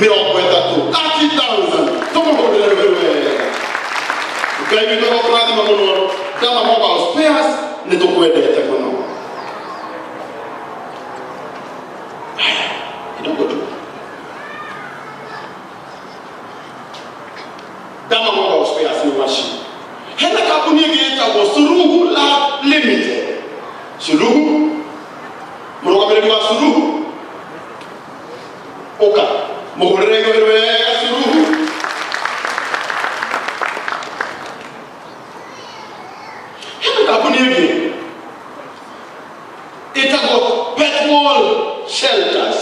Miracle tatu 30,000. Toma hore wewe. Ukai mito kwa nani mamono. Kama mobile spares ni tukwende takono. Kidogo tu. Kama mobile spares ni washi. Hena kampuni yetu kwa Suluhu Lab Limited. Suluhu Mroga mbele wa Suluhu. Oka. Mohorego wewe Suluhu. Hena kampuni yetu itakuwa petrol shelters.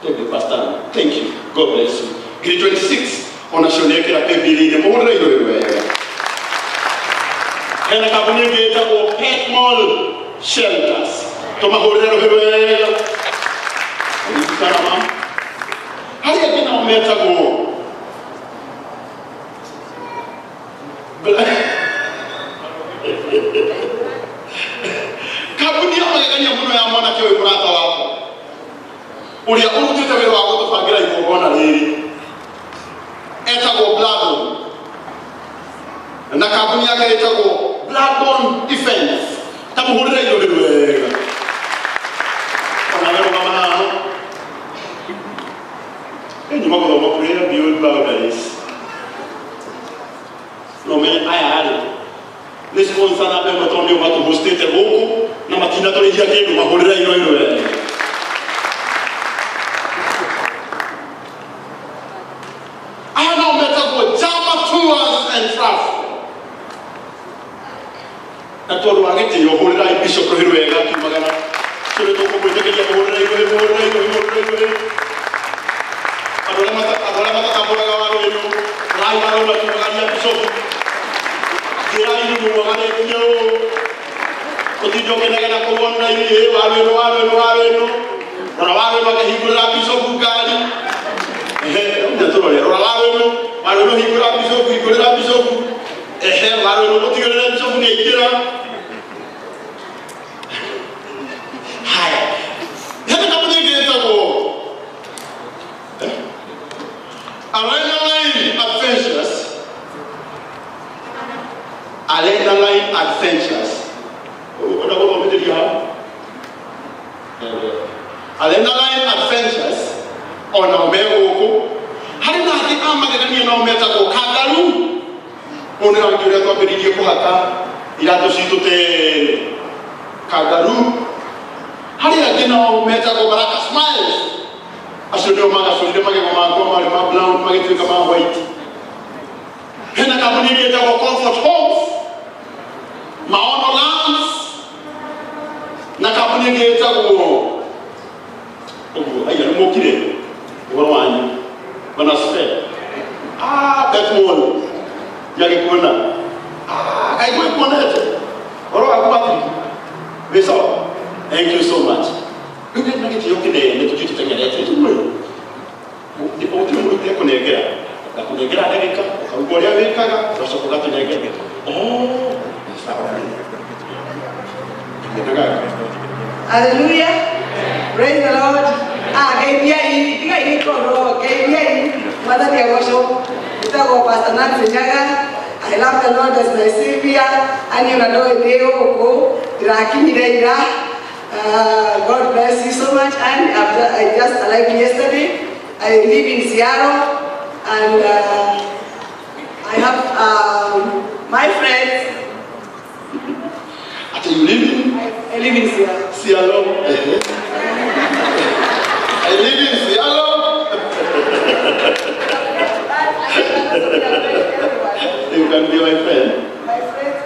Thank you, Pastor. Thank you. God bless you. Grade 26 onashoneke la pebili mohorego wewe. Hena kampuni yetu itakuwa petrol shelters. Toma horero wewe. Salama. Hali ya kina umeta go. Kabuni amaganya muno ya mwana kiwe kurata wako. Ulia urutete wewe wako tufangira ibogona lili. Eta go blood. Na kabuni yake eta go bloodborne defense. Tamu horero wewe. You know what prayer build boundaries. No me ayale. Responsa na pemba tombe watu hostete huko na matina tole dia kenu mahorera ino. I know better go Jama tours and travel. Na todo wagete yo horera bishop rohirwega kimagana. Sure to ko bote ke horera ino. Agora mata kabora gawaro eno lai maro ma tumalia bisofu kirai ni mo ngane kunyo koti joge na kana ko wonna yi waro no rawaro ma higura bisofu gali ndetoro le waro no higura bisofu waro no koti gele bisofu ne ikira haya hata kama nige tako Line adventures. What about what did you have? Line adventures on our Bego. How did I think I'm going to know Metaco Kagalu? Only on the record of the Yohaka, Ilato te Kagalu. How did I know Metaco Baraka smiles? I should know my brown, my white. Hena kabuni yetu kwa comfort homes. Maono lands. Na kabuni yetu kwa aya lumokire. Wawani. Bana spe. Betmol. Yake kuona. Kai kuona ete. Oro akubati. Beso. Thank you so much. Ndio tunakiti yokide ndio tujitekeleze. Ndipo tunamwita kunegea. Na kunegea dakika. Ugolia wekaga tunashoka tunegea. Hallelujah. Praise the Lord. Mother dear worship. Pastor Nancy Nyaga. I love the Lord as my Savior. And you know Deo. God bless you so much. And I just arrived yesterday. I live in Seattle. And I have my friends. Are you living? I live in Seattle. Seattle. I live in Seattle. You can be my friend. My friends.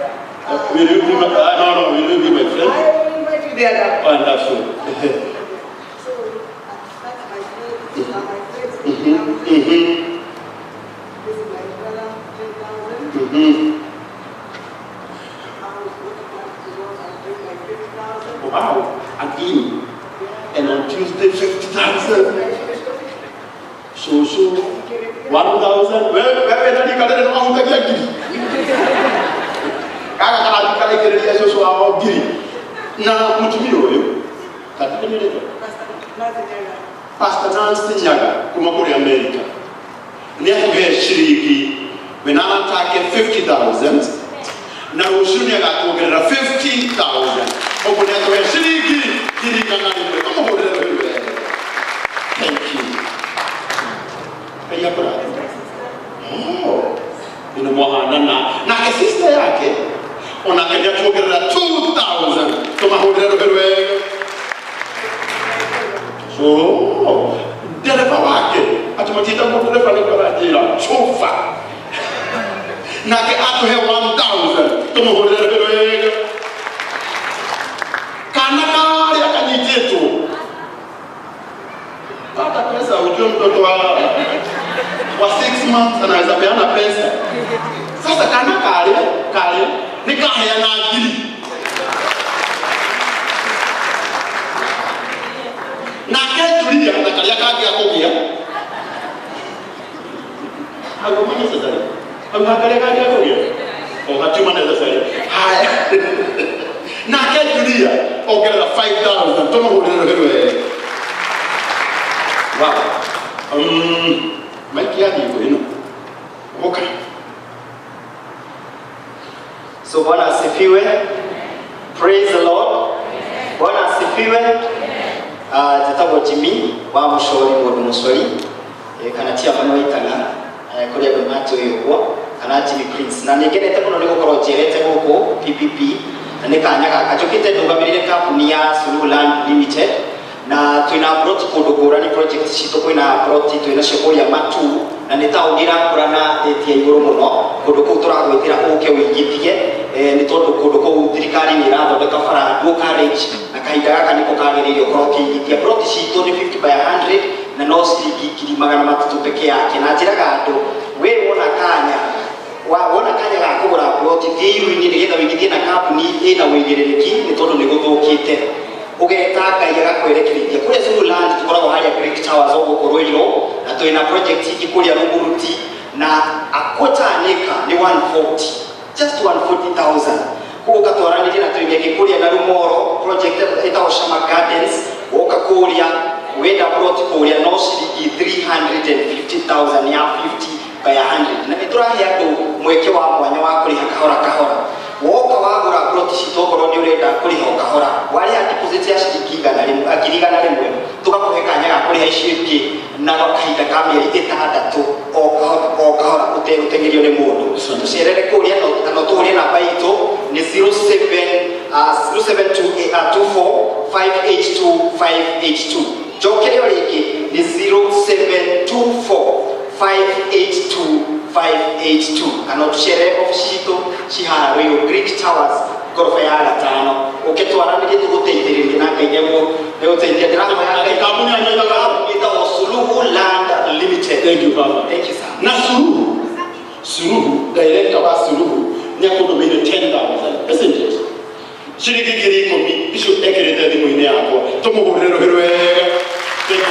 Will you be my? No. Will you be my friend? I will invite you there. Wonderful. So that's my friends. These are my friends. This is my brother, 10,000. Wow, again. And on Tuesday, 50,000. So, 1,000. Where did you get it? I'm going to get it. I can't get it. So, I'm going to get it. Now, put me away. Pastor Nancy Nyaga kuma kuri America ni atuhe shilingi wenama take 50,000 na ushuni akakuongelea 50,000 hapo ni atuhe shilingi kirikana ni kama hodere. Thank you. Kaya kwa ina mwana na sister yake onakaja kuongelea 2,000 kama hodere. So, dereva wake atumatita kwa dereva ni kwa ajira chofa na ke atuhe 1,000 kama hodere kana kali akaniteto pata pesa ujue mtoto wa 6 months anaweza peana pesa. Sasa kana kali nikahaya na akili na ketulia na kalia kaki akogia agomanya sasa amakalia kaki akogia hatuma na sasa haya na ketulia ogera 5,000 toma hodere. Wow. Mike yadi ino okay. So Bwana asifiwe. Praise the Lord. Bwana asifiwe. Tatago Jimmy wa mushori wa musori kanatia mano itana kuri agomato yobo kana Jimmy Prince na nigenete kono niko korojerete huko PPP na nikanya kachokite ndugamirire kampuni ya Sulu Land Limited na tuina project kodogora ni project shito koina project tuina shokori ya matu na nitaongira kurana etia igoro muno kodoko turagwetira uke wigitie ni tondu kodoko thirikari ni rathondeka bara go carriage na kahinda gaka niko kagiririo kroki igitia project shito ni 50 by 100 na no ciringi 300 peke yake na njiraga andu we wona kanya ga kugura project hiyo ni nigetha wigitie na company ina wigiriki ni tondu ni guthukite ugetaka yagakwerekereria kuri Sulu Land tukoragwo haria Great Towers ogukorwiro na tuina project iki kuria Runguruti na akotanika ni 140 just 140,000 kuka twaranire na tuinge kuria na Rumoro project itawo Shama Gardens okakuria wenda plot kuria no shilingi 350,000 ya 50 by 100 na niturahi andu mweke wa mwanya wa kuri kahora woka wagura plot shitokoro ni urenda kuri kahora wali deposit ya shilingi igana rimwe tugakuhe kanya ga kuri shilingi na kahinda ka mieri 6 o kahora utegerio ni mundu tucerere kuria no turie na baito ni 0724 582 jokerio ringi ni 0724582582 kana tuchere office ito chiharo Great Towers gorofa ya gatano uketwaranire tuguteithiririe na kaigemo leo teithia drama ya kampuni ya Sulu Land Limited. Thank you Baba. Thank you sir. Na Suluhu director wa Suluhu ni akodomine 10,000 isn't it? Shilingi ngiri 10 isho ekerete ndi mwine yako tumuhurero herwega thank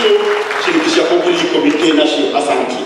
you shilingi ya kuguri komite na shi asanti